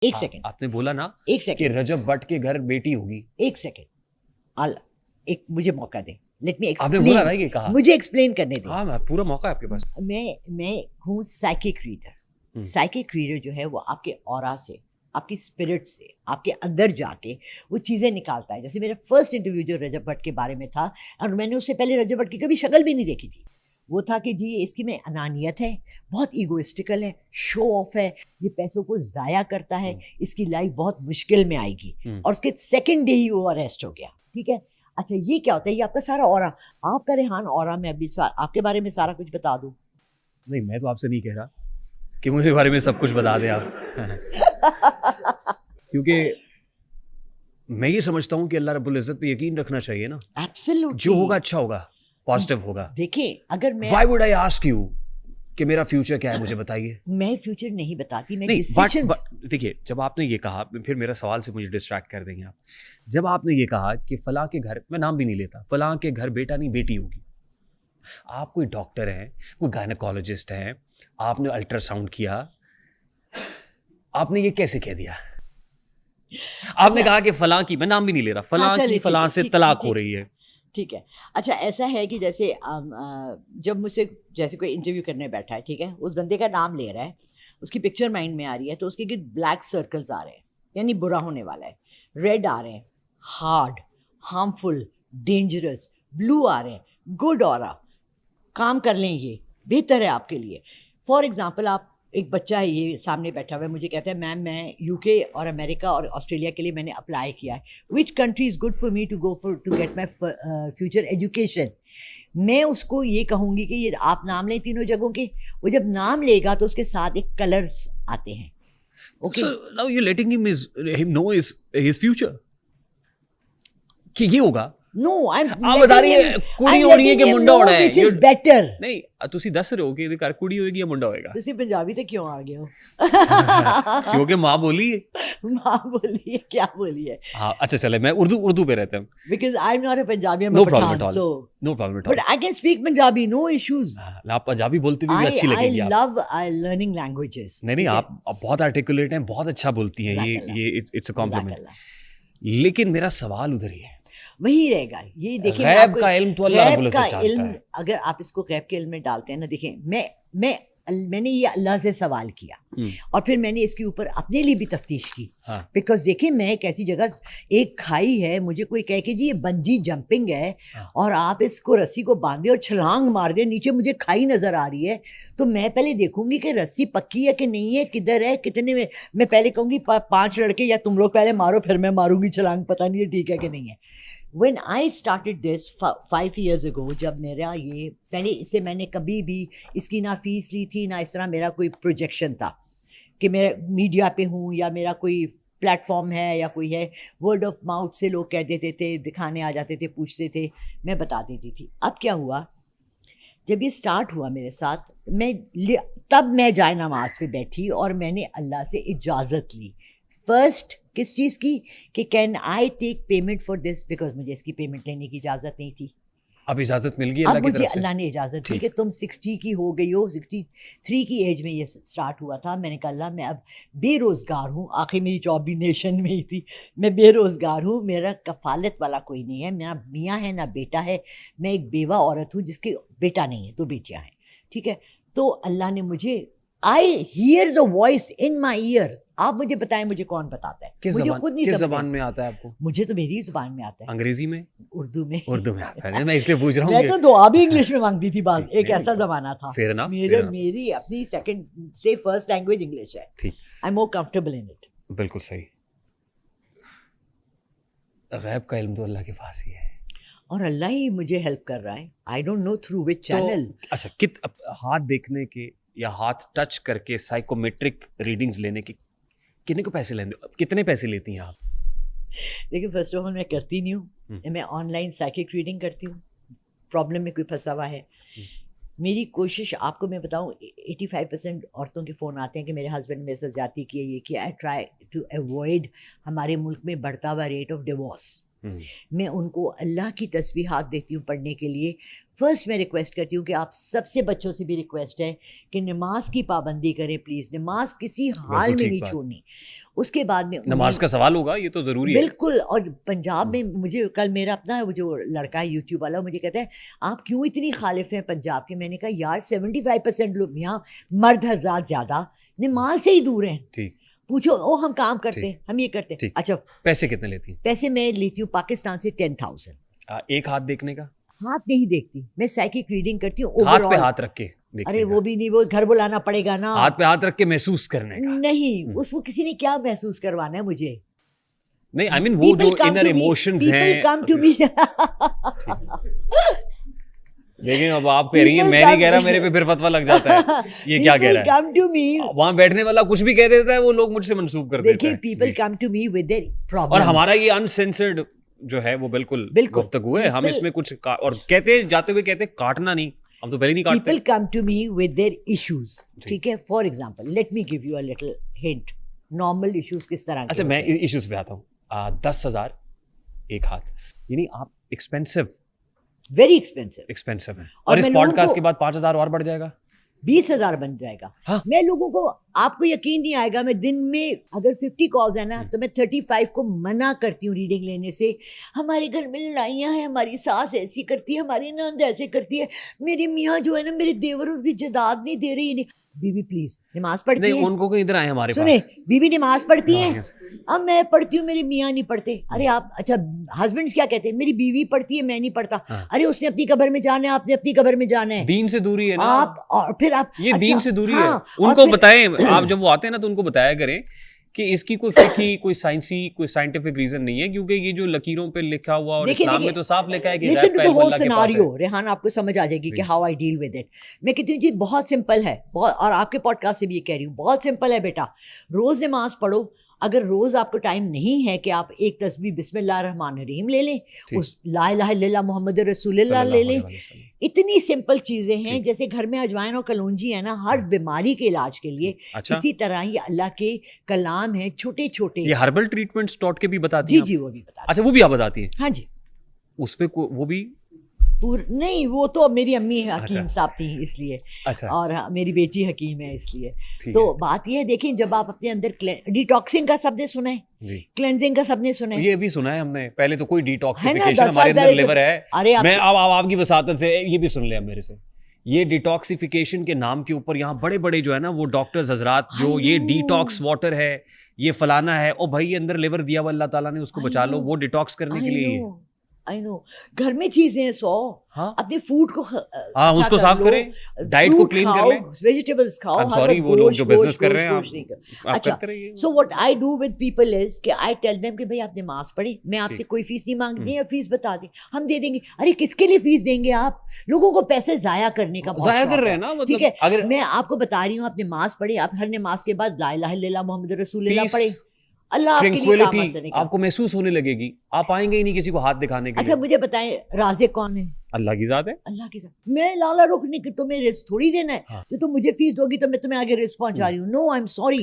एक सेकंड, आपने बोला ना एक कि सेकंड, रजब भट्ट के घर बेटी होगी। एक सेकंड, एक मुझे मौका दे, लेट मी आपने बोला ना एक्सप्लेन, ये कहा। मुझे एक्सप्लेन करने दे। हाँ, पूरा मौका है आपके पास। मैं हूँ साइकिक रीडर। साइकिक रीडर जो है वो आपके ऑरा से, आपकी स्पिरिट से, आपके अंदर जाके वो चीज़ें निकालता है। जैसे मेरा फर्स्ट इंटरव्यू जो रजब भट्ट के बारे में था, और मैंने उससे पहले रजब भट्ट की कभी शक्ल भी नहीं देखी थी, वो था कि जी इसकी में अनानियत है, बहुत ईगोइस्टिकल है, शो ऑफ है, ये पैसों को ज़ाया करता है, इसकी लाइफ बहुत मुश्किल में आएगी। और उसके सेकेंड डे ही वो अरेस्ट हो गया। ठीक है, अच्छा ये क्या होता है, ये आपका सारा ऑरा, आपका रेहान ऑरा में अभी आपके बारे में सारा कुछ बता दूं? नहीं, मैं तो आपसे नहीं कह रहा कि मुझे बारे में सब कुछ बता दें आप। क्योंकि मैं ये समझता हूँ कि अल्लाह रब्बुल इज़्ज़त पे यकीन रखना चाहिए ना। एब्सोल्युटली, जो होगा अच्छा होगा, पॉजिटिव होगा। देखिए अगर मैं, why would I ask you कि मेरा फ्यूचर क्या है, मुझे बताइए। मैं फ्यूचर नहीं बताती, मैं नहीं, डिसीजंस। देखिए, जब आपने ये कहा, फिर मेरा सवाल से मुझे डिस्ट्रैक्ट कर देंगे आप। जब आपने ये कहा कि फलां के घर, मैं नाम भी नहीं लेता, फलां के घर बेटा नहीं बेटी होगी, आप कोई डॉक्टर हैं, कोई गायनेकोलॉजिस्ट हैं, आपने अल्ट्रासाउंड किया, आपने ये कैसे कह दिया? आपने कहा कि फलां की, मैं नाम भी नहीं ले रहा, फलां की फलां से तलाक हो रही है। ठीक है, अच्छा ऐसा है कि जैसे जब मुझसे जैसे कोई इंटरव्यू करने बैठा है, ठीक है, उस बंदे का नाम ले रहा है, उसकी पिक्चर माइंड में आ रही है, तो उसके ब्लैक सर्कल्स आ रहे हैं, यानी बुरा होने वाला है, रेड आ रहे हैं, हार्ड, हार्मफुल, डेंजरस, ब्लू आ रहे हैं, गुड ऑरा, काम कर लें, ये बेहतर है आपके लिए। फॉर एग्जाम्पल, आप एक बच्चा है ये सामने बैठा हुआ है, मुझे कहता है मैम मैं यूके और अमेरिका और ऑस्ट्रेलिया के लिए मैंने अप्लाई किया है, which country is good for me to go for to get my future education. मैं उसको ये कहूँगी कि ये आप नाम लें तीनों जगहों के, वो जब नाम लेगा तो उसके साथ एक कलर्स आते हैं। Okay, So now you're letting him know his future कि ये होगा। नो आई एम आप बता रही है कुड़ी हो रही है कि मुंडा होना है, व्हिच इज बेटर। नहीं, तुसी दस रहे हो कि ਇਹਦੇ ਘਰ ਕੁੜੀ होएगी या मुंडा होएगा। ਤੁਸੀਂ पंजाबी तो क्यों आ गए हो? क्योंकि माँ बोली है। माँ बोली है, क्या बोली है? हाँ, अच्छा चले, मैं उर्दू पे रहता हूँ। Because I'm not a Punjabi, I'm No a problem Pathan, at all. so No problem at all. but I can speak Punjabi, no issues. आप पंजाबी बोलती हुई भी अच्छी लगेगी I आप। love learning languages. नहीं, आप बहुत आर्टिकुलेट हैं, बहुत अच्छा बोलती हैं, ये इट्स अ कॉम्प्लीमेंट। लेकिन मेरा सवाल उधर ही है, वही रहेगा। ये देखिए, गैब का इल्म तो अल्लाह रब्बुल इज़्ज़त जानता है। अगर आप इसको गैब के इल्म में डालते हैं ना, देखिए मैंने ये अल्लाह से सवाल किया और फिर मैंने इसके ऊपर अपने लिए भी तफ्तीश की। बिकॉज देखिए, मैं एक ऐसी जगह, एक खाई है, मुझे कोई कहे कि जी ये बंजी जंपिंग है और आप इसको रस्सी को बांधे और छलांग मार दे, नीचे मुझे खाई नजर आ रही है, तो मैं पहले देखूंगी कि रस्सी पक्की है कि नहीं है, किधर है, कितने में। मैं पहले कहूँगी 5 लड़के या तुम लोग पहले मारो, फिर मैं मारूंगी छलांग, पता नहीं है ठीक है कि नहीं है। When I started this 5 years ago, जब मेरा ये पहले, इससे मैंने कभी भी इसकी ना फीस ली थी, ना इस तरह मेरा कोई प्रोजेक्शन था कि मैं मीडिया पे हूँ या मेरा कोई प्लेटफॉर्म है या कोई है। वर्ड ऑफ माउथ से लोग कह देते थे, दिखाने आ जाते थे, पूछते थे, मैं बता देती थी। अब क्या हुआ, जब ये स्टार्ट हुआ मेरे साथ, तब मैं जाए नमाज पे बैठी और मैंने अल्लाह से इजाज़त ली। फर्स्ट किस चीज़ की, कि can I take payment for this, because मुझे इसकी पेमेंट लेने की इजाज़त नहीं थी। अब इजाज़त मिल गई अब अल्लाह की मुझे तरफ से। अल्लाह ने इजाज़त दी कि तुम 60 की हो गई हो, 63 की एज में ये स्टार्ट हुआ था। मैंने कहा अल्लाह, मैं अब बेरोज़गार हूँ, आखिर मेरी जॉब भी नेशन में ही थी, मैं बेरोज़गार हूँ, मेरा कफ़ालत वाला कोई नहीं है, ना मियाँ है ना बेटा है, मैं एक बेवा औरत हूँ जिसके बेटा नहीं है, 2 बेटियाँ हैं। ठीक है, तो अल्लाह ने मुझे, I hear the voice in my year. आप मुझे बताएं, मुझे कौन बताता है? मुझे खुद नहीं किस समझ ज़बान में आता है आपको? मुझे तो मेरी ज़ुबान में आता है। अंग्रेजी में? उर्दू में। उर्दू में आता है, मैं इसलिए पूछ रहा हूँ। मैं तो दुआ भी इंग्लिश में मांगती थी बात, एक ऐसा ज़माना था। Fair enough, मेरी अपनी सेकंड से फर्स्ट लैंग्वेज इंग्लिश है। ठीक, I am more comfortable in it. बिल्कुल सही। गैब का इल्म तो अल्लाह के पास ही है और अल्लाह ही मुझे हेल्प कर रहा है। I don't know through which channel. अच्छा, हाथ देखने के या हाथ टच करके साइकोमेट्रिक रीडिंग्स लेने के कितने को पैसे लेते हो, कितने पैसे लेती हैं आप? देखिए, फर्स्ट ऑफ ऑल मैं करती नहीं हूँ, मैं ऑनलाइन साइकिक रीडिंग करती हूँ। प्रॉब्लम में कोई फंसा हुआ है, मेरी कोशिश, आपको मैं बताऊँ, 85% औरतों के फ़ोन आते हैं कि मेरे हस्बैंड ने मेरे साथ ज़्यादती की है, ये किया। आई ट्राई टू अवॉइड हमारे मुल्क में बढ़ता हुआ रेट ऑफ डिवोर्स। मैं उनको अल्लाह की तस्बीहात देती हूँ पढ़ने के लिए। फर्स्ट मैं रिक्वेस्ट करती हूँ कि आप सबसे बच्चों से भी रिक्वेस्ट है कि नमाज की पाबंदी करें प्लीज़, नमाज किसी हाल में नहीं छोड़नी। उसके बाद में नमाज का सवाल होगा, ये तो ज़रूरी है बिल्कुल। और पंजाब में मुझे कल मेरा अपना वो जो लड़का है यूट्यूब वाला, मुझे कहता है आप क्यों इतनी खालिफ हैं पंजाब के। मैंने कहा यार 75% लोग यहाँ मर्द हज़ार ज़्यादा नमाज से ही दूर हैं। ठीक, पूछो ओ हम काम करते हैं, हम ये करते हैं। अच्छा पैसे कितने लेती हैं? पैसे मैं लेती हूँ पाकिस्तान से 10,000। एक हाथ देखने का? हाथ नहीं देखती मैं, साइकिक रीडिंग करती हूँ। हाथ पे हाथ रख के देखने अरे वो भी नहीं, वो घर बुलाना पड़ेगा ना। हाथ पे हाथ रख के महसूस करने का नहीं, उसको किसी ने क्या महसूस करवाना है मुझे। नहीं, आई मीन वो जो इनर इमोशंस हैं। People come to me. लेकिन अब आप कह रही हैं, मैं नहीं कह रहा, मेरे पे फिर फतवा लग जाता है। ये क्या कह रहा है? कम टू मी, वहां बैठने वाला कुछ भी कह देता है, वो लोग मुझसे मंसूब कर देते हैं। देखिए people come to me with their problems. और हमारा ये अनसेंसर्ड जो है वो बिल्कुल गुफ्तगू है। हम इसमें कुछ और कहते जाते हुए कहते काटना नहीं, हम तो पहले नहीं काटते। People come to me with their issues, ठीक है। For example let me give you a little hint, normal issues किस तरह के। अच्छा मैं इश्यूज पे आता हूँ। 10,000 एक हाथ, यानी आप एक्सपेंसिव, वेरी एक्सपेंसिव है। और इस पॉडकास्ट के बाद 5,000 और बढ़ जाएगा, 20,000 बन जाएगा। हाँ? मैं लोगों को, आपको यकीन नहीं आएगा, मैं दिन में अगर 50 कॉल्स है ना तो मैं 35 को मना करती हूँ रीडिंग लेने से। हमारे घर में लड़ाइयाँ हैं, हमारी सास ऐसी करती है, हमारी नंद ऐसे करती है, मेरी मियाँ जो है ना मेरे देवर उसकी जदाद नहीं दे रही। नहीं बीवी प्लीज नमाज पढ़ती है। उनको कोई इधर आए हमारे सुने पास। बीवी नमाज पढ़ती है, अब मैं पढ़ती हूँ, मेरी मियाँ नहीं पढ़ते। अरे आप, अच्छा हस्बैंड्स क्या कहते हैं, मेरी बीवी पढ़ती है मैं नहीं पढ़ता। अरे उसने अपनी कब्र में जाना है, आपने अपनी कब्र में जाना है। दीन से दूरी है ना आप। और फिर आप ये दीन से दूरी है। उनको बताएं, आप जब वो आते हैं ना तो उनको बताया करें कि इसकी कोई फिकी, कोई साइंसी, कोई साइंटिफिक रीजन नहीं है, क्योंकि ये जो लकीरों पे लिखा हुआ और इस्लाम में तो साफ लिखा है कि listen to the whole scenario. Rehan आपको समझ आ जाएगी कि how I deal with it. मैं कहती हूँ जी बहुत सिंपल है, बहुत, और आपके पॉडकास्ट से भी ये कह रही हूँ, बहुत सिंपल है बेटा। रोज नमाज पढ़ो। अगर रोज आपको टाइम नहीं है कि आप एक तस्बीह बिस्मिल्लाहिर्रहमानिर्रहीम ले लें, उस ला इलाहा इल्लल्लाह मुहम्मद रसूलुल्लाह ले लें। इतनी सिंपल चीजें हैं, जैसे घर में अजवाइन और कलौंजी है ना हर बीमारी के इलाज के लिए। अच्छा? इसी तरह ये अल्लाह के कलाम है, छोटे छोटे। ये हर्बल ट्रीटमेंट्स डॉट के भी बताती हैं? जी वो भी बताती। अच्छा वो भी आप बताती हैं? हाँ जी। उस पे वो भी नहीं, वो तो मेरी अम्मी हकीम साहब थी इसलिए। अच्छा। और मेरी बेटी हकीम है इसलिए। तो बात ये है, देखिए जब आप अपने अंदर डिटॉक्सिंग का सबने सुना है, क्लेंजिंग का सबने सुना है, ये भी सुना है हमने। पहले तो कोई डिटॉक्सिफिकेशन हमारे अंदर लिवर है। अरे मैं अब आपकी वसातत से ये भी सुन लिया मेरे से। ये डिटॉक्सिफिकेशन के नाम के ऊपर यहाँ बड़े बड़े जो है ना वो डॉक्टर्स हजरात जो ये डिटॉक्स वाटर है, ये फलाना है, और भाई अंदर लिवर दिया हुआ अल्लाह ताला ने, उसको बचा लो, वो डिटॉक्स करने के लिए। आई नो, घर में चीजें हैं 100। हाँ? अपने फूड को उसको साफ करें, डाइट को क्लीन कर लें, वेजिटेबल्स खाओ। I'm sorry, वो लोग जो बिजनेस कर रहे हैं अच्छा, so what I do with people is कि आई टेल देम कि भाई आप नमाज पढ़े, मैं आपसे कोई फीस नहीं मांगनी है, फीस बता दें हम दे देंगे। अरे किसके लिए फीस देंगे आप? लोगों को पैसे जाया करने का जाया कर रहे हैं ना, ठीक है। मैं आपको बता रही हूँ, आप नमाज पढ़े, आप हर नमाज के बाद ला इलाहा इल्लल्लाह मुहम्मद रसूलुल्लाह पढ़े, अल्लाह आपके लिए काम आसान आपको महसूस होने लगेगी, आप आएंगे ही नहीं किसी को हाथ दिखाने के लिए। अच्छा मुझे बताएं, राज़िक कौन है? अल्लाह की ज़ात है। अल्लाह की ज़ात। मैं लाला रुख नहीं कि तुम्हें रिस्क थोड़ी देना है। तो तुम मुझे फीस दोगी तो मैं तुम्हें आगे रिस्क पहुंचा रही हूँ। No, I am sorry.